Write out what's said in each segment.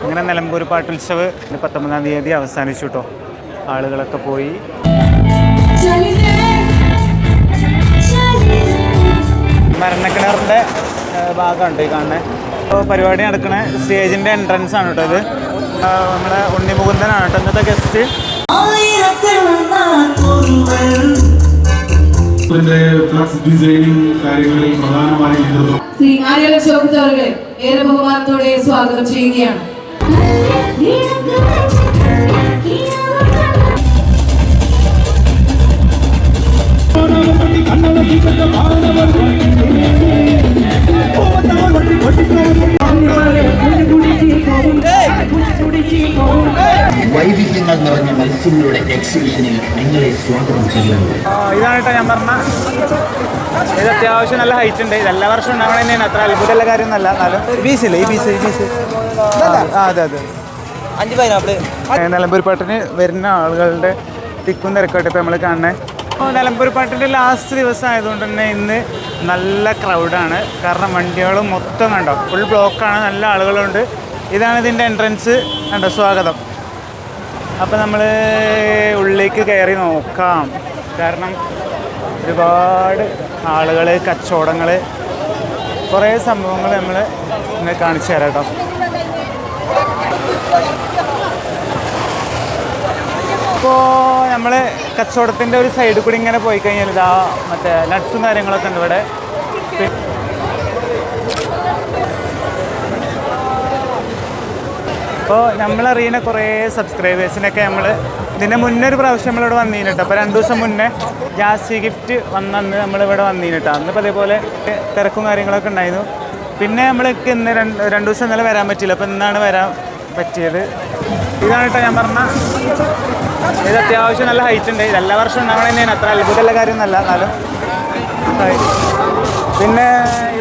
അങ്ങനെ നിലമ്പൂർ പാട്ടുത്സവ് 19-ാം തീയതി അവസാനിച്ചു കേട്ടോ. ആളുകളൊക്കെ പോയി. മരണക്കിണറിൻ്റെ ഭാഗമുണ്ട് ഈ കാണുന്നത്. ഇപ്പോൾ പരിപാടി നടക്കുന്ന സ്റ്റേജിൻ്റെ എൻട്രൻസ് ആണ് കേട്ടോ ഇത്. നമ്മുടെ ഉണ്ണിമുകുന്ദനാണ് കേട്ടോ ഇന്നത്തെ ഗസ്റ്റ്. ശ്രീ ആര്യലക്ഷ്മി അവരെ ഏറെ ബഹുമാനത്തോടെ സ്വാഗതം ചെയ്യുകയാണ്. വൈവിധ്യങ്ങൾ നിറഞ്ഞ മത്സ്യങ്ങളുടെ എക്സിബിഷനിൽ നിങ്ങളെ സ്വാഗതം ചെയ്യുന്നു. ഇതാണ് കേട്ടോ ഞാൻ പറഞ്ഞ. ഇത് അത്യാവശ്യം നല്ല ഹൈറ്റ് ഉണ്ട്. ഇത് എല്ലാ വർഷവും ഉണ്ടാവണ തന്നെയാണ്. അത്ര അത്ഭുതമുള്ള കാര്യമൊന്നുമല്ല. എന്നാലും ബീസില്ലേ ഈ ബീസ് അതെ അതെ. നിലമ്പൂർ പാട്ടിന് വരുന്ന ആളുകളുടെ തിക്കും തിരക്കായിട്ട് ഇപ്പോൾ നമ്മൾ കാണുന്നത്. നിലമ്പൂർ പാട്ടിൻ്റെ ലാസ്റ്റ് ദിവസം ആയതുകൊണ്ട് തന്നെ ഇന്ന് നല്ല ക്രൗഡാണ്. കാരണം വണ്ടികളും മൊത്തം കണ്ടോ ഫുൾ ബ്ലോക്കാണ്. നല്ല ആളുകളുണ്ട്. ഇതാണ് ഇതിൻ്റെ എൻട്രൻസ് കണ്ടോ, സ്വാഗതം. അപ്പോൾ നമ്മൾ ഉള്ളിലേക്ക് കയറി നോക്കാം. കാരണം ഒരുപാട് ആളുകൾ, കച്ചവടങ്ങൾ, കുറേ സംഭവങ്ങൾ നമ്മൾ ഇന്ന് കാണിച്ചു തരാം കേട്ടോ. ഇപ്പോൾ നമ്മൾ കച്ചവടത്തിൻ്റെ ഒരു സൈഡിൽ കൂടി ഇങ്ങനെ പോയി കഴിഞ്ഞാൽ ഇതാ മറ്റേ നട്ട്സും കാര്യങ്ങളൊക്കെ ഉണ്ട് ഇവിടെ. അപ്പോൾ നമ്മളറിയുന്ന കുറേ സബ്സ്ക്രൈബേഴ്സിനൊക്കെ നമ്മൾ ഇതിൻ്റെ മുന്നേ ഒരു പ്രാവശ്യം നമ്മളിവിടെ വന്നീന് കേട്ടോ. അപ്പോൾ 2 ദിവസം മുന്നേ ജാസി ഗിഫ്റ്റ് വന്നന്ന് നമ്മളിവിടെ വന്നീന് കേട്ടോ. അന്നിപ്പോൾ അതേപോലെ തിരക്കും കാര്യങ്ങളൊക്കെ ഉണ്ടായിരുന്നു. പിന്നെ നമ്മൾക്ക് ഇന്ന് 2 ദിവസം ഇന്നലെ വരാൻ പറ്റില്ല. അപ്പോൾ ഇന്നാണ് വരാൻ പറ്റിയത്. ഇതാണ് കേട്ടോ ഞാൻ പറഞ്ഞ. ഇത് അത്യാവശ്യം നല്ല ഹൈറ്റ് ഉണ്ട്. ഇത് എല്ലാ വർഷവും ഉണ്ടാവണ തന്നെയാണ്. അത്ര അത്ഭുതമുള്ള കാര്യമൊന്നുമല്ല. എന്നാലും പിന്നെ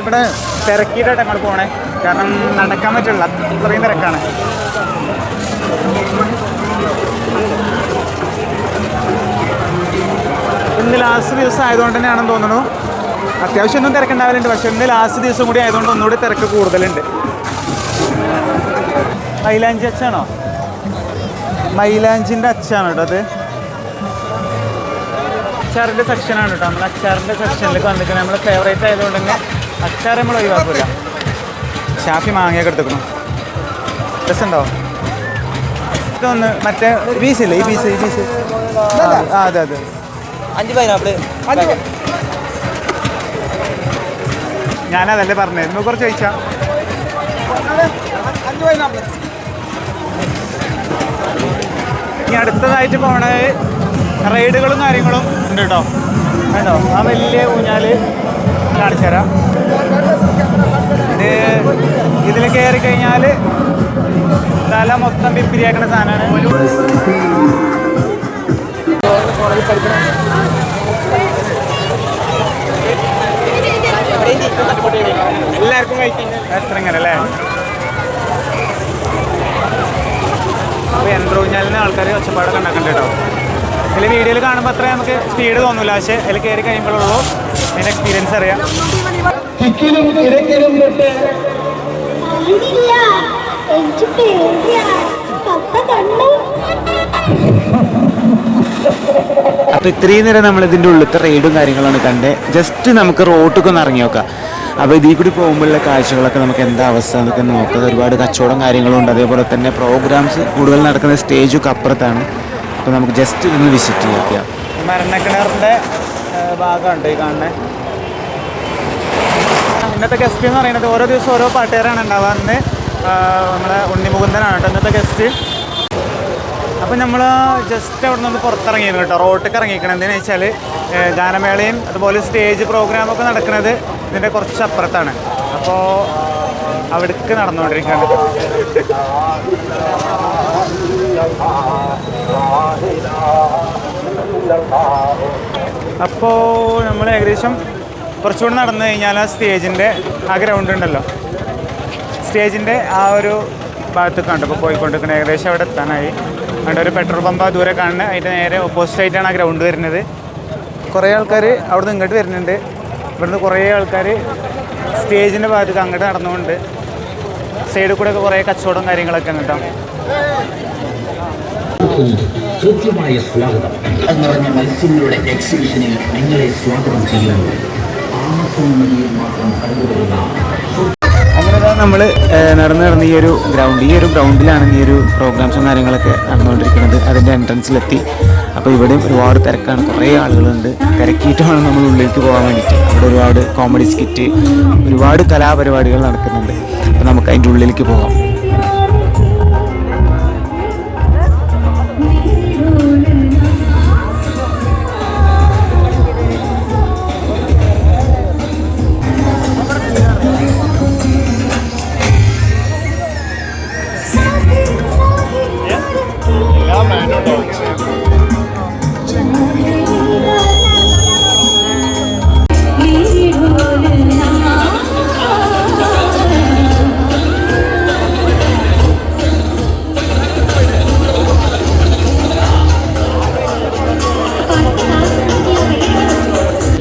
ഇവിടെ തിരക്കിയിട്ടാണ് ഞങ്ങൾ പോണേ. കാരണം നടക്കാൻ പറ്റില്ല, അത്രയും തിരക്കാണ്. ഇന്ന് ലാസ്റ്റ് ദിവസം ആയതുകൊണ്ട് തന്നെയാണെന്ന് തോന്നുന്നു. അത്യാവശ്യം ഒന്നും തിരക്കുണ്ടാവലുണ്ട്. പക്ഷെ ഇന്ന് ലാസ്റ്റ് ദിവസം കൂടി ആയതുകൊണ്ട് ഒന്നുകൂടി തിരക്ക് കൂടുതലുണ്ട്. മൈലാഞ്ചി അച്ചാണോ? മൈലാഞ്ചിൻ്റെ അച്ചാണ് കേട്ടോ അത്. അച്ചാറിൻ്റെ സെക്ഷനാണ് കേട്ടോ. നമ്മൾ അച്ചാറിൻ്റെ സെക്ഷനിലേക്ക് വന്നിട്ട് നമ്മൾ ഫേവറേറ്റ് ആയതുകൊണ്ട് തന്നെ അച്ചാർ നമ്മൾ ഒഴിവാക്കില്ല. ഷാഫി മാങ്ങയൊക്കെ എടുത്തേക്കണം. രസമുണ്ടോ? ഇതൊന്ന് മറ്റേ പീസില്ലേ ഈ പീസ് അതെ അതെ. 5 പൈനാപ്പിള്. ഞാനതല്ലേ പറഞ്ഞത്. ഇന്ന് കുറച്ച് ചോദിച്ചാൽ ഇനി അടുത്തതായിട്ട് പോണത് റൈഡുകളും കാര്യങ്ങളും ഉണ്ട് കേട്ടോ. കേട്ടോ ആ വലിയ ഊഞ്ഞാൽ കാണിച്ചു തരാം. ഇതിൽ കയറി കഴിഞ്ഞാൽ തല മൊത്തം പിപ്പിരിയാക്കുന്ന സാധനമാണ്. എല്ലാവർക്കും എത്ര ഇങ്ങനെ അല്ലേ? അപ്പോൾ യന്ത്രൂഞ്ഞാലിന് ആൾക്കാർ ഒച്ചപ്പാടൊക്കെ ഉണ്ടാക്കണ്ട കേട്ടോ. ഇതിൽ വീഡിയോയിൽ കാണുമ്പോൾ അത്ര നമുക്ക് സ്പീഡ് തോന്നില്ല. പക്ഷേ അതിൽ കയറി കഴിയുമ്പോഴുള്ളൂ അതിൻ്റെ എക്സ്പീരിയൻസ് അറിയാം. അപ്പോൾ ഇത്രയും നേരം നമ്മൾ ഇതിൻ്റെ ഉള്ളിലത്തെ റൈഡും കാര്യങ്ങളാണ് കണ്ടത്. ജസ്റ്റ് നമുക്ക് റോട്ടിലേക്ക് ഒന്ന് ഇറങ്ങി നോക്കാം. അപ്പോൾ ഇതിൽ കൂടി പോകുമ്പോഴുള്ള കാഴ്ചകളൊക്കെ നമുക്ക് എന്താ അവസ്ഥ എന്നൊക്കെ നോക്കുക. ഒരുപാട് കച്ചവടം കാര്യങ്ങളുണ്ട്. അതേപോലെ തന്നെ പ്രോഗ്രാംസ് കൂടുതൽ നടക്കുന്ന സ്റ്റേജൊക്കെ അപ്പുറത്താണ്. അപ്പോൾ നമുക്ക് ജസ്റ്റ് ഇതൊന്ന് വിസിറ്റ് ചെയ്യാം. മരണക്കിണറിൻ്റെ ഭാഗമുണ്ട് ഈ കാണുന്നത്. ഇന്നത്തെ ഗസ്റ്റ് എന്ന് പറയുന്നത് ഓരോ ദിവസം ഓരോ പാട്ടുകാരാണ് ഉണ്ടാവുക. അന്ന് നമ്മളെ ഉണ്ണിമുകുന്ദനാണ് കേട്ടോ ഇന്നത്തെ ഗസ്റ്റ്. അപ്പോൾ നമ്മൾ ജസ്റ്റ് അവിടെ നിന്ന് പുറത്തിറങ്ങിയിരുന്നു കേട്ടോ. റോട്ടിലേക്ക് ഇറങ്ങിക്കണം. എന്തിനാ വെച്ചാൽ ഗാനമേളയും അതുപോലെ സ്റ്റേജ് പ്രോഗ്രാമൊക്കെ നടക്കുന്നത് ഇതിൻ്റെ കുറച്ച് അപ്പുറത്താണ്. അപ്പോൾ അവിടേക്ക് നടന്നുകൊണ്ടിരിക്കുകയാണ്. അപ്പോൾ നമ്മൾ ഏകദേശം കുറച്ചുകൂടി നടന്നു കഴിഞ്ഞാൽ ആ സ്റ്റേജിൻ്റെ ആ ഗ്രൗണ്ട് ഉണ്ടല്ലോ, സ്റ്റേജിൻ്റെ ആ ഒരു ഭാഗത്തേക്ക് കണ്ടു. ഇപ്പോൾ പോയിക്കൊണ്ടിരിക്കുന്നത് ഏകദേശം അവിടെ എത്താനായി. അവിടെ ഒരു പെട്രോൾ പമ്പ് ദൂരെ കാണുന്നത്. അതിൻ്റെ നേരെ ഓപ്പോസിറ്റായിട്ടാണ് ആ ഗ്രൗണ്ട് വരുന്നത്. കുറേ ആൾക്കാർ അവിടെ നിന്ന് ഇങ്ങോട്ട് വരുന്നുണ്ട്. ഇവിടുന്ന് കുറേ ആൾക്കാർ സ്റ്റേജിൻ്റെ ഭാഗത്തേക്ക് അങ്ങോട്ട് നടന്നുകൊണ്ട് സൈഡിൽ കൂടെ ഒക്കെ കുറേ കച്ചവടം കാര്യങ്ങളൊക്കെ ഉണ്ട് കേട്ടോ. കൃത്യമായ സ്വാഗതം എന്ന് പറഞ്ഞ മത്സ്യങ്ങളുടെ എക്സിബിഷനിൽ നിങ്ങളെ സ്വാഗതം ചെയ്യുന്നു. ആസന്നതിയിൽ മാത്രം കണ്ടുവരുന്ന അങ്ങനെ നമ്മൾ നടന്ന് ഈ ഒരു ഗ്രൗണ്ടിലാണ് ഈ ഒരു പ്രോഗ്രാംസും കാര്യങ്ങളൊക്കെ നടന്നുകൊണ്ടിരിക്കുന്നത്. അതിൻ്റെ എൻട്രൻസിലെത്തി. അപ്പോൾ ഇവിടെ ഒരുപാട് തിരക്കാണ്, കുറേ ആളുകളുണ്ട്. തിരക്കിയിട്ട് വേണം നമ്മൾ ഉള്ളിലേക്ക് പോകാൻ വേണ്ടിയിട്ട്. അവിടെ ഒരുപാട് കോമഡി സ്കിറ്റ്, ഒരുപാട് കലാപരിപാടികൾ നടക്കുന്നുണ്ട്. അപ്പോൾ നമുക്ക് അതിൻ്റെ ഉള്ളിലേക്ക് പോകാം.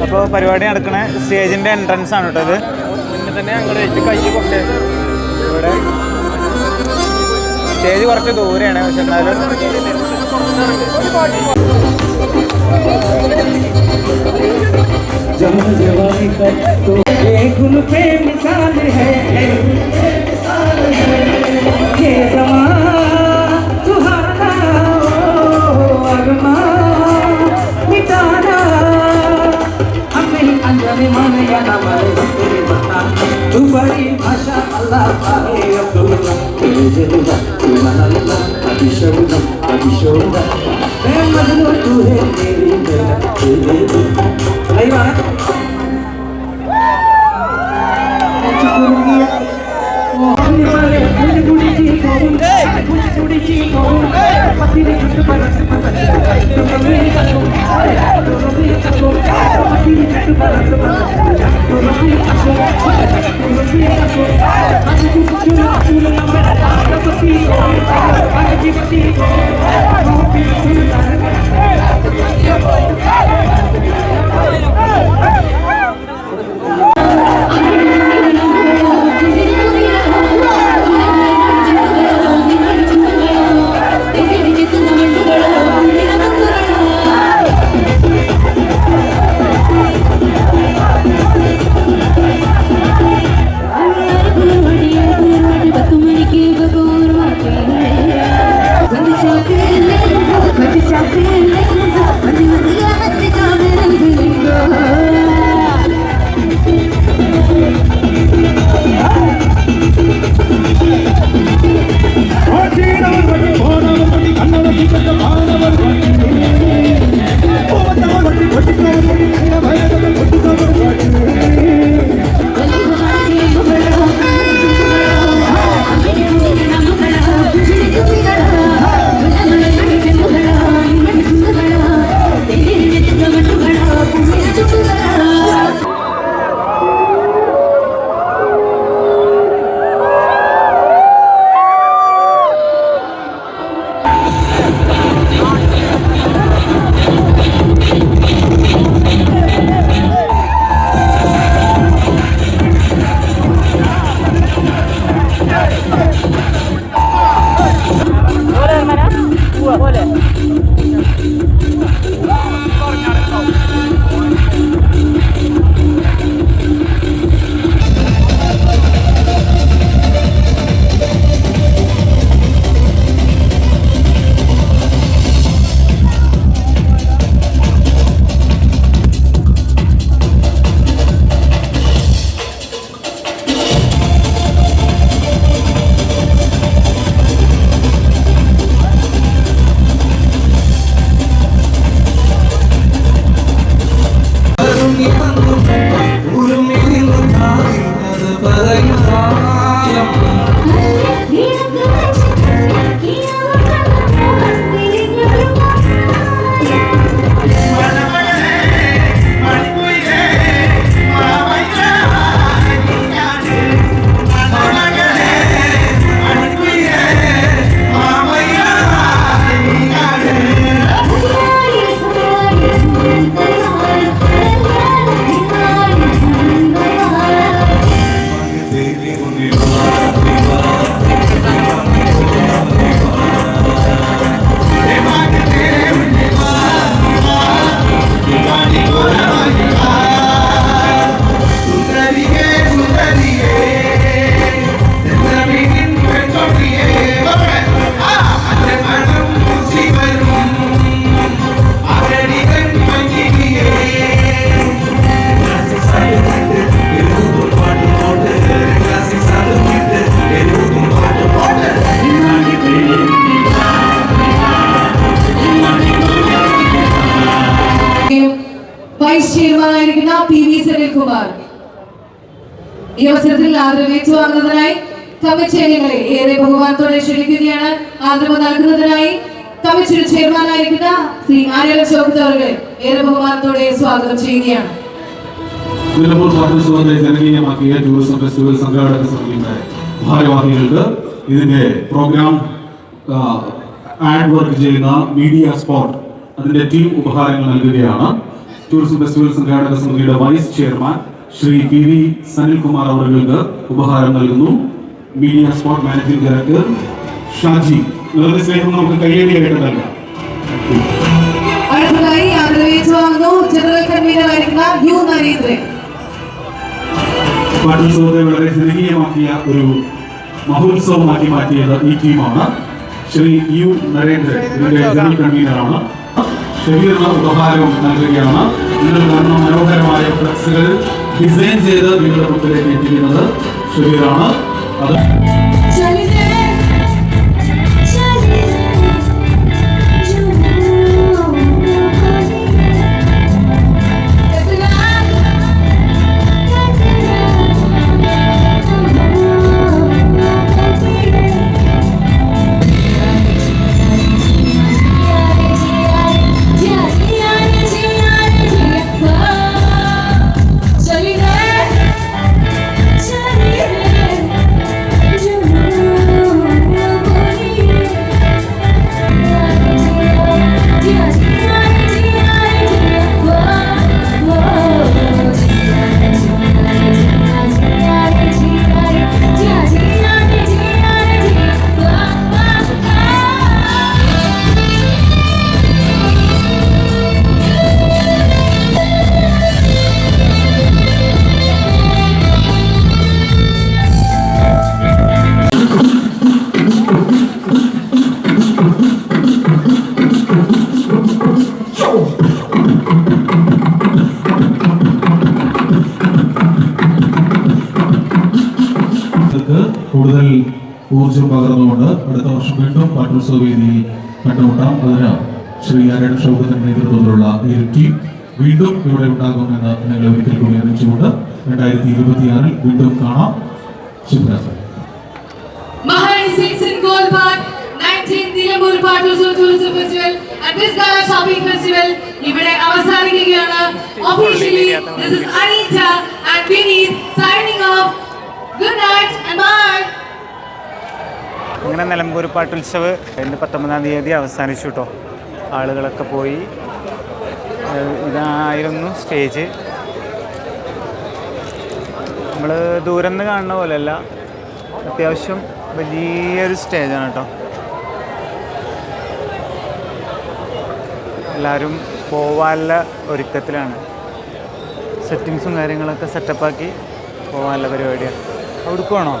അപ്പോൾ പരിപാടി നടക്കണ സ്റ്റേജിൻ്റെ എൻട്രൻസ് ആണ് കേട്ടോ ഇത്. പിന്നെ തന്നെ അങ്ങോട്ട് കൈ കുറച്ച് ഇവിടെ സ്റ്റേജ് കുറച്ച് ദൂരെയാണ്, പക്ഷെ എന്നാലും വൈസ് ചെയർമാനായിരിക്കുന്ന PV സനിൽകുമാർ ഈ അവസരത്തിൽ ആദരവ് ഏറ്റുവാങ്ങുന്നതിനായി കമ്മിറ്റി അംഗങ്ങളെ ഏറെ ബഹുമാനത്തോടെ ക്ഷണിക്കുകയാണ്. ആദരവ് നൽകുന്നതിനായി കമ്മിറ്റിയുടെ ചെയർമാനായിരിക്കുന്ന ശ്രീ ആര്യൻ ചോക്ത് അവരെ ഏറെ ബഹുമാനത്തോടെ സ്വാഗതം ചെയ്യുകയാണ്. നിലമ്പൂർ പാട്ടുത്സവത്തെ ജനകീയമാക്കിയ ടൂറിസം ഫെസ്റ്റിവൽ സംഘാടക സമിതിയുടെ ഭാരവാഹികൾക്ക് ഇതിന്റെ പ്രോഗ്രാം ആഡ് വർക്ക് ചെയ്യുന്ന മീഡിയ സ്പോട്ട് അതിന്റെ ടീം ഉപഹാരങ്ങൾ നൽകുകയാണ്. ടൂറിസം ഫെസ്റ്റിവൽ സംഘാടക സമിതിയുടെ vice chairman Shri PV Sanilkumar അവർക്ക് ഉപഹാരം നൽകുന്നു. Media spot managing director Shaji, നിങ്ങളുടെ സ്നേഹം നമുക്ക് കയ്യടിയായിട്ട് നൽകാം. അടുത്തതായി ആദരവ് ഏറ്റുവാങ്ങുന്നു ജനറൽ കൺവീനറായിരിക്കുന്ന U നരേന്ദ്രൻ. പാട്ടുത്സവത്തെ വളരെ ജനകീയമാക്കിയ ഒരു മഹോത്സവമാക്കി മാറ്റിയത് ഈ ടീമാണ്. ശ്രീ U നരേന്ദ്രൻ ഇതിന്റെ ജനറൽ കൺവീനറാണ്. ഷബീറിന് ഉപഹാരം നൽകുകയാണ്. നിങ്ങൾ കാണുന്ന മനോഹരമായ ഫ്ലക്സുകൾ ഡിസൈൻ ചെയ്ത് നിങ്ങളുടെ മുമ്പിലേക്ക് എത്തിക്കുന്നത് ഷബീറാണ്. അത് കൂടുതൽ ഊർജം പകർന്നുകൊണ്ട് അടുത്ത വർഷം വീണ്ടും പാട്ടുത്സവ വേദിയിൽ കണ്ടുമുട്ടാം. അതിന് ശ്രീ ആര്യൻ ഷൗക്കത്തിന്റെ നേതൃത്വത്തിലുള്ള ഈ ടീം വീണ്ടും ഇവിടെ ഉണ്ടാകുമെന്ന് ഞങ്ങൾ ഒരിക്കൽ കൂടി അറിയിച്ചുകൊണ്ട് 2026 വീണ്ടും കാണാം. ശുഭരാത്രി. Mahani Sings in Gold Park, 19th Nilambur പാട്ടുത്സവ tourism festival and this gala shopping festival ഇവിടെ അവസാനിക്കുകയാണ്. Officially, this is Anita and Vineet signing off. Good night and bye. അങ്ങനെ നിലമ്പൂർ പാട്ടുത്സവ് ഇന്ന് 19-ാം തീയതി അവസാനിച്ചു കേട്ടോ. ആളുകളൊക്കെ പോയി. ഇതായിരുന്നു സ്റ്റേജ്. നമ്മൾ ദൂരം നിന്ന് കാണുന്ന പോലെയല്ല, അത്യാവശ്യം വലിയൊരു സ്റ്റേജാണ് കേട്ടോ. എല്ലാവരും പോവാനുള്ള ഒരുക്കത്തിലാണ്. സെറ്റിങ്സും കാര്യങ്ങളൊക്കെ സെറ്റപ്പാക്കി പോകാനുള്ള പരിപാടിയാണ്. അവിടേക്ക് വേണോ?